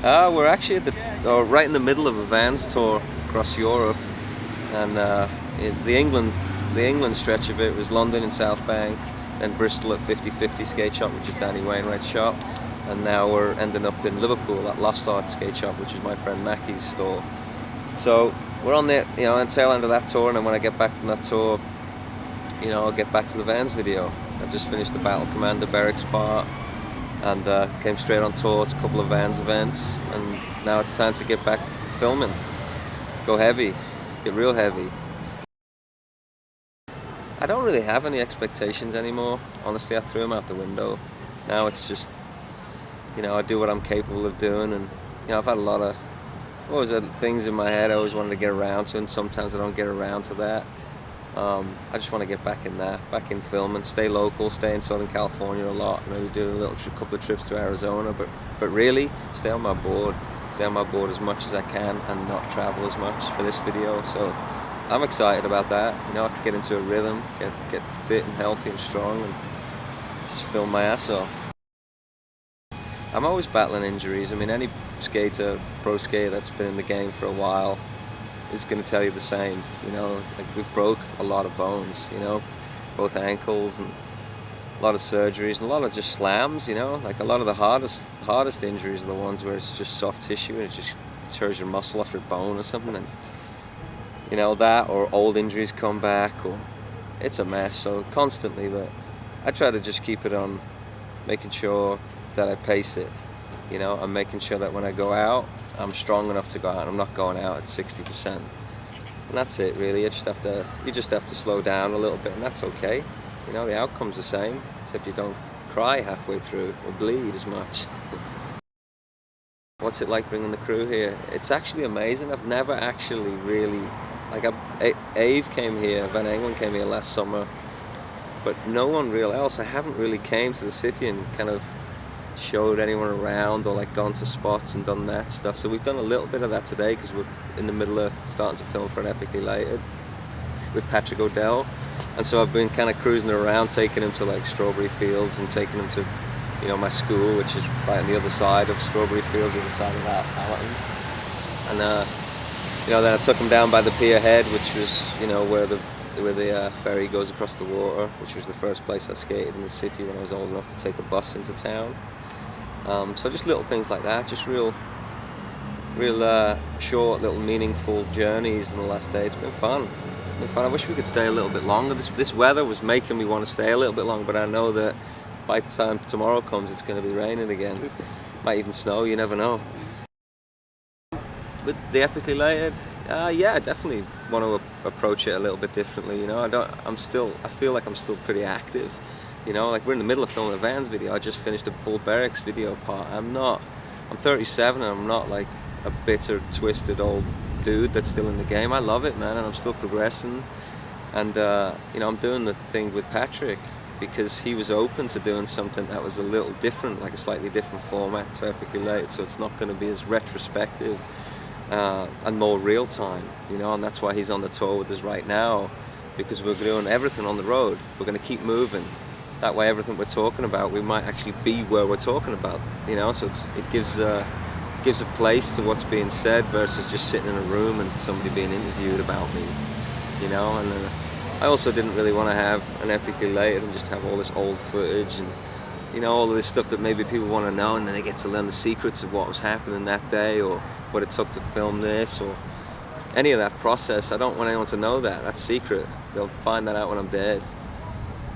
We're actually right in the middle of a Vans tour across Europe, and the England stretch of it was London in South Bank, then Bristol at 50/50 skate shop, which is Danny Wainwright's shop, and now we're ending up in Liverpool at Lost Art skate shop, which is my friend Mackie's store. So we're on the on the tail end of that tour, and then when I get back from that tour, I'll get back to the Vans video. I just finished the Battle Commander Berwick's part, and came straight on tour to a couple of Vans events, and now it's time to get back filming. Go heavy, get real heavy. I don't really have any expectations anymore. Honestly, I threw them out the window. Now it's just, I do what I'm capable of doing, and I've had always had things in my head I always wanted to get around to, and sometimes I don't get around to that. I just want to get back in filming, stay local, stay in Southern California a lot, maybe do a couple of trips to Arizona, but really stay on my board as much as I can and not travel as much for this video. So I'm excited about that. I can get into a rhythm, get fit and healthy and strong, and just film my ass off. I'm always battling injuries. I mean, any pro skater that's been in the game for a while is going to tell you the same. Like, we broke a lot of bones, both ankles, and a lot of surgeries, and a lot of just slams, like a lot of the hardest injuries are the ones where it's just soft tissue and it just tears your muscle off your bone or something, and that, or old injuries come back, or it's a mess. So constantly, but I try to just keep it on making sure that I pace it. I'm making sure that when I go out, I'm strong enough to go out, and I'm not going out at 60%. And that's it, really. You just have to slow down a little bit, and that's okay. The outcome's the same, except you don't cry halfway through or bleed as much. What's it like bringing the crew here? It's actually amazing. I've never actually really, Ave came here, Van Engelen came here last summer, but no one real else. I haven't really came to the city and kind of showed anyone around, or like gone to spots and done that stuff. So we've done a little bit of that today because we're in the middle of starting to film for an Epically Lated with Patrick O'Dell, and so I've been kind of cruising around, taking him to like Strawberry Fields and taking him to my school, which is right on the other side of Strawberry Fields, the other side of that Allerton. And then I took him down by the pier head, which was where the ferry goes across the water, which was the first place I skated in the city when I was old enough to take a bus into town. So just little things like that, just real short, little meaningful journeys in the last day. It's been fun. I wish we could stay a little bit longer. This weather was making me want to stay a little bit longer, but I know that by the time tomorrow comes, it's going to be raining again. Might even snow, you never know. With the Epically Lated, yeah, I definitely want to approach it a little bit differently. I feel like I'm still pretty active. Like, we're in the middle of filming a Vans video. I just finished a full Berwick's video part. I'm 37, and I'm not like a bitter, twisted old dude that's still in the game. I love it, man, and I'm still progressing. And I'm doing the thing with Patrick because he was open to doing something that was a little different, like a slightly different format to Epically Lated. So it's not going to be as retrospective and more real time, and that's why he's on the tour with us right now, because we're doing everything on the road. We're going to keep moving. That way, everything we're talking about, we might actually be where we're talking about, so it gives a place to what's being said versus just sitting in a room and somebody being interviewed about me, and I also didn't really want to have an Epically Lated and just have all this old footage and all of this stuff that maybe people want to know, and then they get to learn the secrets of what was happening that day, or what it took to film this, or any of that process. I don't want anyone to know that. That's secret. They'll find that out when I'm dead.